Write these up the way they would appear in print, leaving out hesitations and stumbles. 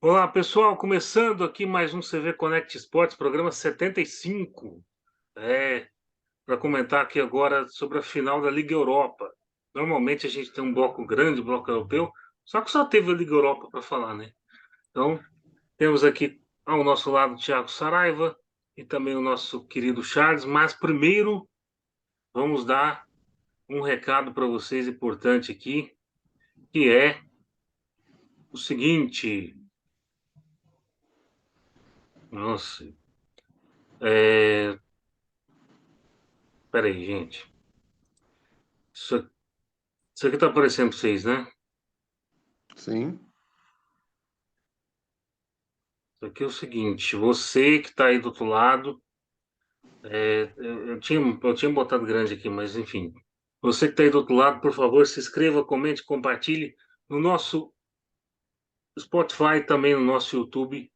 Olá, pessoal, começando aqui mais um CV Connect Esportes, programa 75. Para comentar aqui agora sobre a final da Liga Europa. Normalmente a gente tem um bloco grande, bloco europeu, só que só teve a Liga Europa para falar, né? Então, temos aqui ao nosso lado o Thiago Saraiva e também o nosso querido Charles, mas primeiro vamos dar um recado para vocês importante aqui, que é o seguinte. Nossa, é... peraí, gente. Isso Isso aqui tá aparecendo para vocês, né? Sim. Isso aqui é o seguinte, você que está aí do outro lado, eu tinha botado grande aqui, mas enfim. Você que está aí do outro lado, por favor, se inscreva, comente, compartilhe no nosso Spotify, também no nosso YouTube.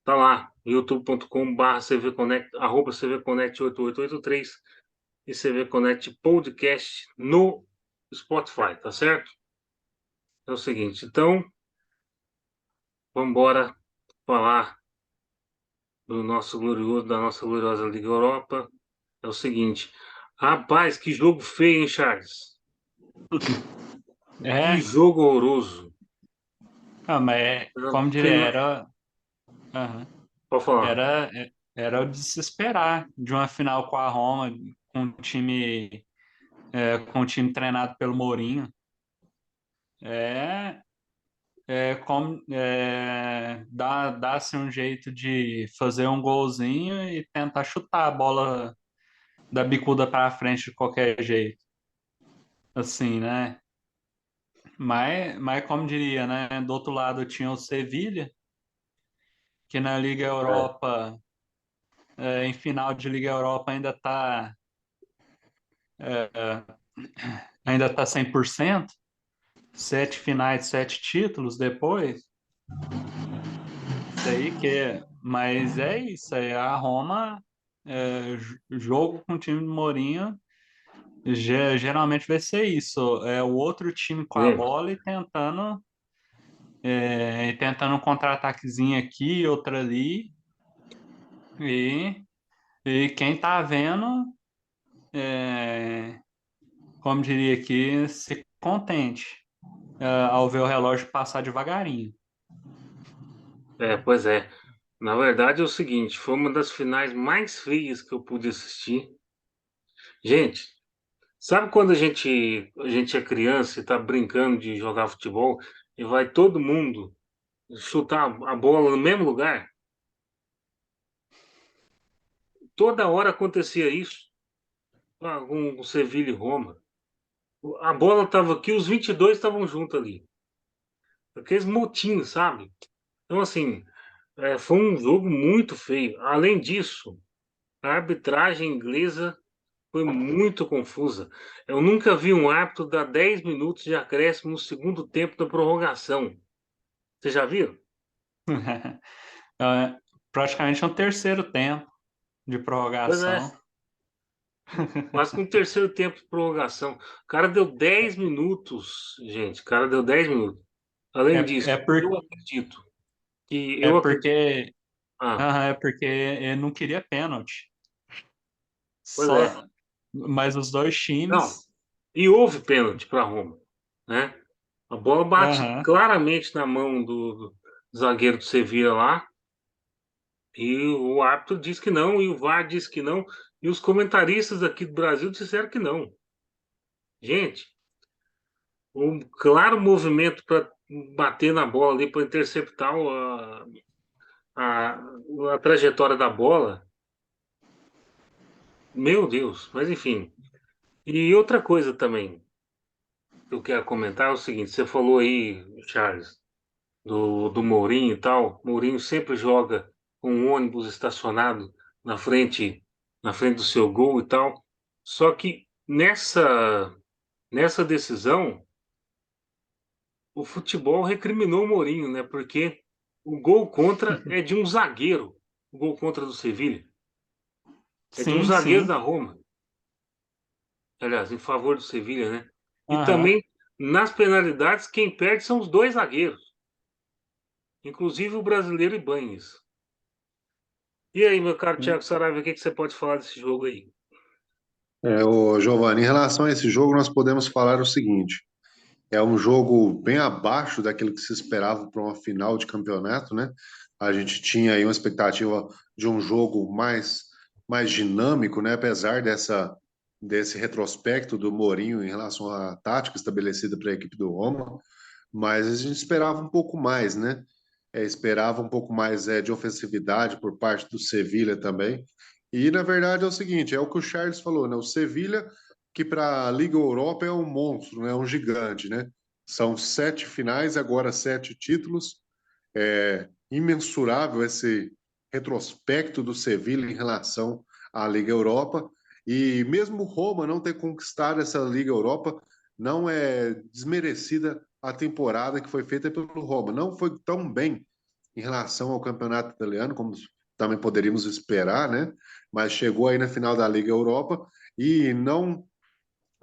Tá lá, youtube.com/cvconnect, @cvconnect8883 e CV Connect Podcast no Spotify, tá certo? É o seguinte, então, vamos embora falar da nossa gloriosa Liga Europa. É o seguinte, rapaz, que jogo feio, hein, Charles? Que É, jogo horroroso. mas como diria, Final... aham, Pode falar. era o de se esperar de uma final com a Roma, com um time treinado pelo Mourinho. É, dá-se um jeito de fazer um golzinho e tentar chutar a bola da bicuda para frente de qualquer jeito. Assim, né? Mas como diria, né? Do outro lado tinha o Sevilha, que na Liga É, Europa, em final de Liga Europa ainda tá 100%, 7 finais, 7 títulos depois. Isso aí mas é isso aí. A Roma, jogo com o time do Mourinho, geralmente vai ser isso. É o outro time com a gente, bola e tentando um contra-ataquezinho aqui, outro ali. E, e quem tá vendo, é, como diria aqui, se contente, ao ver o relógio passar devagarinho. pois é. Na verdade é o seguinte, foi uma das finais mais feias que eu pude assistir. Gente, sabe quando a gente é criança e tá brincando de jogar futebol e vai todo mundo chutar a bola no mesmo lugar? Toda hora acontecia isso, com o Sevilha e Roma. A bola estava aqui, os 22 estavam juntos ali. Aqueles motinhos, sabe? Então, assim, foi um jogo muito feio. Além disso, a arbitragem inglesa foi muito confusa. Eu nunca vi um árbitro dar 10 minutos de acréscimo no segundo tempo da prorrogação. Você já viu? É, praticamente um terceiro tempo de Pois é, prorrogação. quase que um terceiro tempo de prorrogação. O cara deu 10 minutos, gente. O cara deu 10 minutos. Além É, é, disso, por, eu acredito que é eu acredito. porque, Ah, é porque ele não queria pênalti. pois é. Só, mas os dois Não, times. e houve pênalti para Roma, né? A bola bate Aham. claramente na mão do zagueiro do Sevilla lá, e o árbitro diz que não, e o VAR diz que não, e os comentaristas aqui do Brasil disseram que não. Gente, um claro movimento para bater na bola ali, para interceptar a, a trajetória da bola. Meu Deus, mas enfim. E outra coisa também que eu quero comentar é o seguinte: você falou aí, Charles, do Mourinho e tal. Mourinho sempre joga com um ônibus estacionado na frente do seu gol e tal. Só que nessa decisão, o futebol recriminou o Mourinho, né? Porque o gol contra é de um zagueiro, o gol contra do Sevilha. É de um Sim, zagueiro sim. da Roma, aliás, em favor do Sevilha, né? E Aham. também nas penalidades, quem perde são os dois zagueiros. inclusive o brasileiro Ibañez. E aí, meu caro Thiago Saraiva, o que você pode falar desse jogo aí? Giovanni, em relação a esse jogo, nós podemos falar o seguinte: é um jogo bem abaixo daquilo que se esperava para uma final de campeonato, né? A gente tinha aí uma expectativa de um jogo mais dinâmico, né? Apesar desse retrospecto do Mourinho em relação à tática estabelecida para a equipe do Roma, mas a gente esperava um pouco mais, né? Esperava um pouco mais de ofensividade por parte do Sevilha também. E na verdade é o seguinte, é o que o Charles falou, né? O Sevilha, que para a Liga Europa é um monstro, né? É um gigante, né? São 7 finais, agora 7 títulos. É imensurável esse retrospecto do Sevilha em relação à Liga Europa. E mesmo Roma não ter conquistado essa Liga Europa, não é desmerecida a temporada que foi feita pelo Roma. Não foi tão bem em relação ao campeonato italiano, como também poderíamos esperar, né? Mas chegou aí na final da Liga Europa e não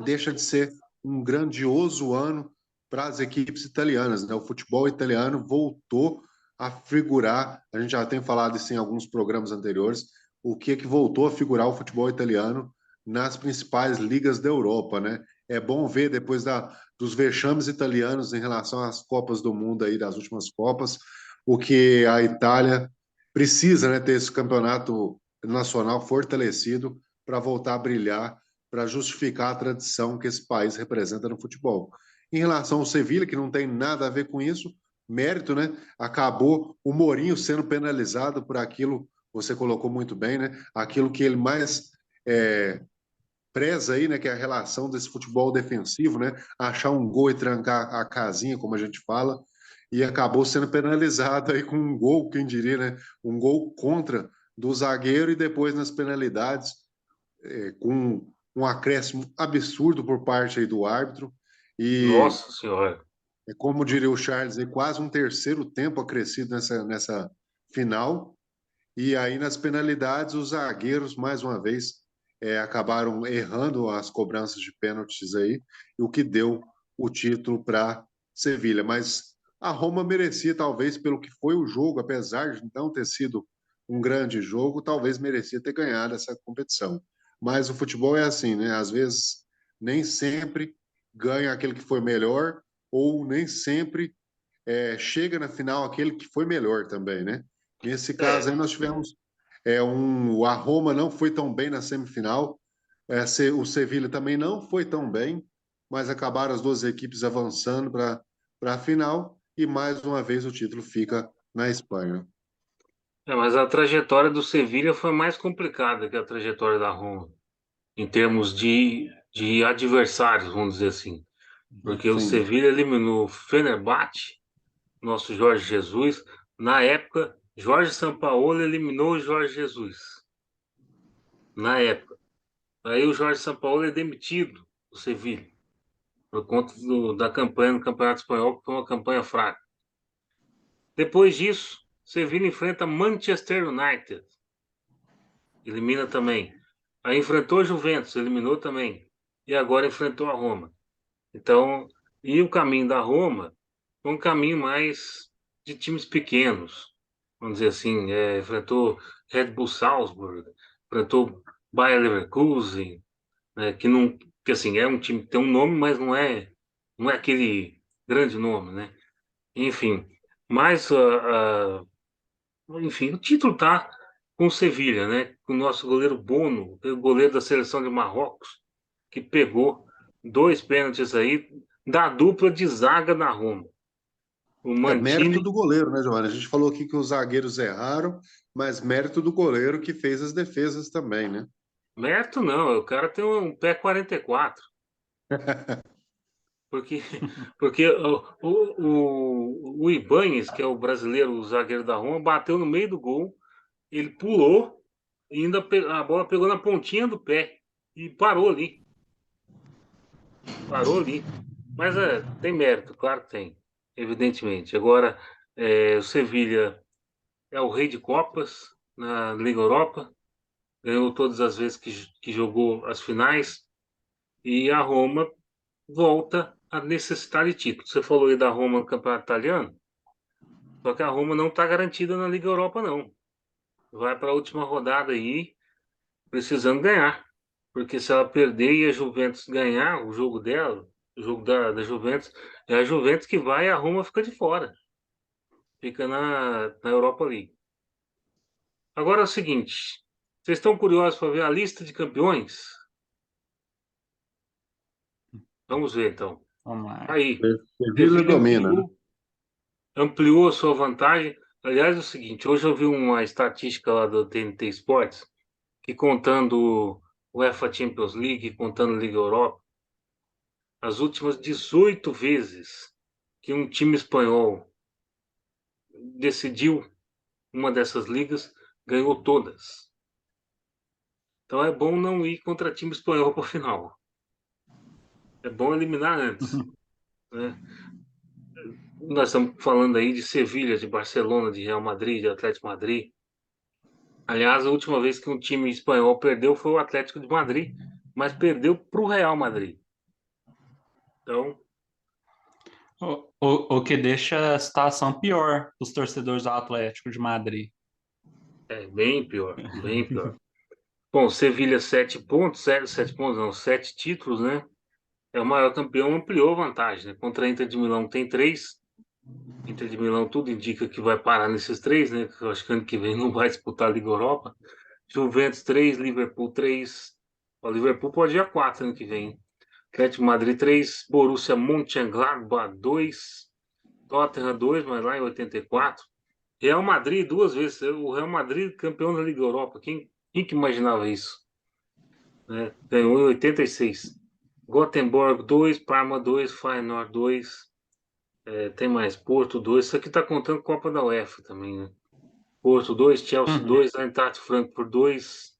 deixa de ser um grandioso ano para as equipes italianas, né? O futebol italiano voltou a figurar, a gente já tem falado isso em alguns programas anteriores, o que voltou a figurar o futebol italiano nas principais ligas da Europa, né? É bom ver depois dos vexames italianos em relação às Copas do Mundo aí, das últimas Copas, o que a Itália precisa, né, ter esse campeonato nacional fortalecido para voltar a brilhar, para justificar a tradição que esse país representa no futebol. Em relação ao Sevilha, que não tem nada a ver com isso, mérito, né? Acabou o Mourinho sendo penalizado por aquilo, você colocou muito bem, né? Aquilo que ele mais preza aí, né? Que é a relação desse futebol defensivo, né? Achar um gol e trancar a casinha, como a gente fala, e acabou sendo penalizado aí com um gol, quem diria, né? Um gol contra do zagueiro e depois nas penalidades com um acréscimo absurdo por parte aí do árbitro. E, Nossa Senhora. como diria o Charles, quase um terceiro tempo acrescido nessa final. E aí, nas penalidades, os zagueiros, mais uma vez, acabaram errando as cobranças de pênaltis aí, o que deu o título para Sevilha. Mas a Roma merecia, talvez, pelo que foi o jogo, apesar de não ter sido um grande jogo, talvez merecia ter ganhado essa competição. Mas o futebol é assim, né? Às vezes, nem sempre ganha aquele que foi melhor, ou nem sempre chega na final aquele que foi melhor também, né? Nesse caso É, aí nós tivemos a Roma não foi tão bem na semifinal, o Sevilha também não foi tão bem, mas acabaram as duas equipes avançando para a final e mais uma vez o título fica na Espanha. mas a trajetória do Sevilha foi mais complicada que a trajetória da Roma, em termos de adversários, vamos dizer assim. Porque o Sim, Sevilha eliminou o Fenerbahçe, nosso Jorge Jesus. Na época, Jorge Sampaoli eliminou o Jorge Jesus. Na época. Aí o Jorge Sampaoli é demitido do Sevilha, por conta da campanha no Campeonato Espanhol, que foi uma campanha fraca. Depois disso, Sevilha enfrenta Manchester United, elimina também. Aí enfrentou a Juventus, eliminou também. E agora enfrentou a Roma. Então, e o caminho da Roma foi um caminho mais de times pequenos. Vamos dizer assim, enfrentou Red Bull Salzburg, enfrentou Bayer Leverkusen, né, que não, que assim, é um time que tem um nome, mas não é aquele grande nome, né? Enfim, mas enfim, o título tá com o Sevilha, né? Com o nosso goleiro Bono, o goleiro da seleção de Marrocos, que pegou 2 pênaltis aí da dupla de zaga da Roma. O mérito Mantini, do goleiro, né, Giovanni? A gente falou aqui que os zagueiros erraram, mas mérito do goleiro que fez as defesas também, né? mérito não, o cara tem um pé 44. Porque, porque o Ibañez, que é o brasileiro, o zagueiro da Roma, bateu no meio do gol, ele pulou e ainda a bola pegou na pontinha do pé e parou ali. Parou ali. Mas tem mérito, claro que tem, evidentemente. Agora, o Sevilha é o rei de Copas na Liga Europa, ganhou todas as vezes que jogou as finais, e a Roma volta a necessitar de título. Você falou aí da Roma no Campeonato Italiano. Só que a Roma não está garantida na Liga Europa, não. Vai para a última rodada aí, precisando ganhar. Porque se ela perder e a Juventus ganhar o jogo dela, o jogo da Juventus, é a Juventus que vai e a Roma fica de fora. Fica na Europa League. Agora é o seguinte, vocês estão curiosos para ver a lista de campeões? Vamos ver então. Vamos lá. Aí, Sevilha Sevilha domina, né? ampliou a sua vantagem. Aliás, é o seguinte, hoje eu vi uma estatística lá do TNT Sports, que contando o UEFA Champions League, contando Liga Europa, as últimas 18 vezes que um time espanhol decidiu uma dessas ligas, ganhou todas. Então é bom não ir contra time espanhol para o final. É bom eliminar antes, né? Nós estamos falando aí de Sevilha, de Barcelona, de Real Madrid, de Atlético Madrid. Aliás, a última vez que um time espanhol perdeu foi o Atlético de Madrid, mas perdeu para o Real Madrid. Então, O que deixa a situação pior para os torcedores do Atlético de Madrid. é bem pior, bem pior. Bom, Sevilha 7 pontos, 7 pontos não, 7 títulos, né? É o maior campeão, ampliou a vantagem, né? Contra a Inter de Milão tem 3. Inter de Milão tudo indica que vai parar nesses 3, né? Eu acho que ano que vem não vai disputar a Liga Europa. Juventus 3, Liverpool 3. O Liverpool pode ir a 4 ano que vem. Atlético Madrid 3, Borussia Mönchengladbach 2, Tottenham 2, mas lá em 84. Real Madrid 2 vezes. O Real Madrid campeão da Liga Europa. Quem que imaginava isso? Né? Ganhou em 86. Gothenburg 2, Parma 2, Feyenoord 2. Tem mais, Porto 2. Isso aqui tá contando Copa da UEFA também, né? Porto 2, Chelsea Uhum. 2, Eintracht Frankfurt 2,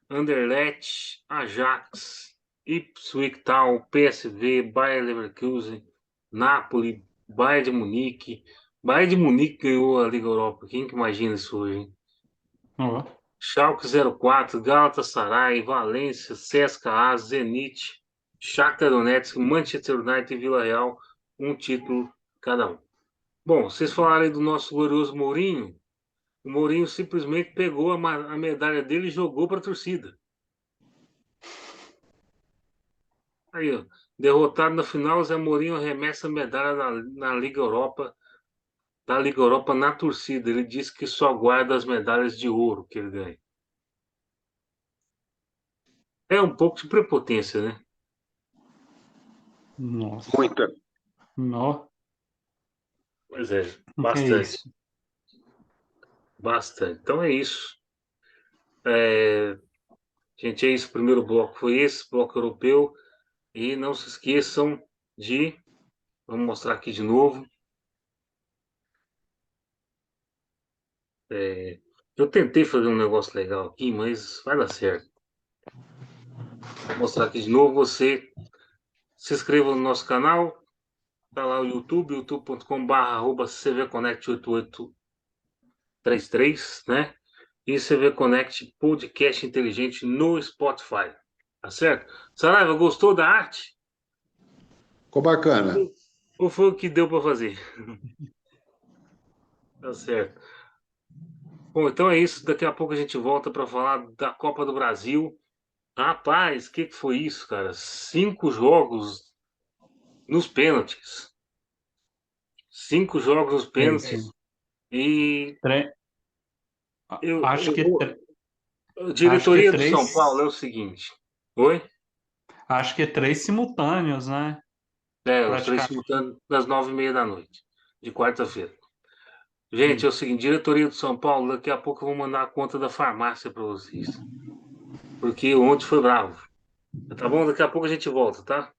Anderlecht, Ajax, Ipswich Town, PSV, Bayer Leverkusen, Napoli, Bayern de Munique. Bayern de Munique ganhou a Liga Europa. Quem que imagina isso hoje, hein? Ó. Schalke 04, Galatasaray, Valência, CSKA, Zenit, Shakhtar Donetsk, Manchester United e Vila Real, um título cada um. Bom, vocês falaram aí do nosso glorioso Mourinho. O Mourinho simplesmente pegou a medalha dele e jogou para a torcida. Aí, ó, derrotado na final, Zé Mourinho arremessa a medalha na Liga Europa, da Liga Europa na torcida. Ele disse que só guarda as medalhas de ouro que ele ganha. É um pouco de prepotência, né? Nossa. Muita. Nó. Pois é, O que é bastante, isso? bastante. Então é isso. É, gente, é isso. O primeiro bloco foi esse, bloco europeu. E não se esqueçam de. Vamos mostrar aqui de novo. Eu tentei fazer um negócio legal aqui, mas vai dar certo. Vou mostrar aqui de novo. Você se inscreva no nosso canal. Tá lá o YouTube, youtube.com/cvconnect8833, né? E CV Connect Podcast Inteligente no Spotify. Tá certo? Saraiva, gostou da arte? Ficou bacana. Ou foi o que deu para fazer? Tá certo. Bom, então é isso. Daqui a pouco a gente volta para falar da Copa do Brasil. Rapaz, o que foi isso, cara? 5 jogos nos pênaltis. 5 jogos nos É isso. pênaltis. E Tre- eu, Acho eu que, vou. tre- A acho que diretoria do São Paulo é o seguinte. Oi? acho que 3 simultâneos, né? Os três Praticamente. simultâneos das 9h30 da noite, de quarta-feira. Gente, é o seguinte, diretoria do São Paulo, daqui a pouco eu vou mandar a conta da farmácia para vocês. Porque ontem foi bravo. Tá bom? Daqui a pouco a gente volta, tá?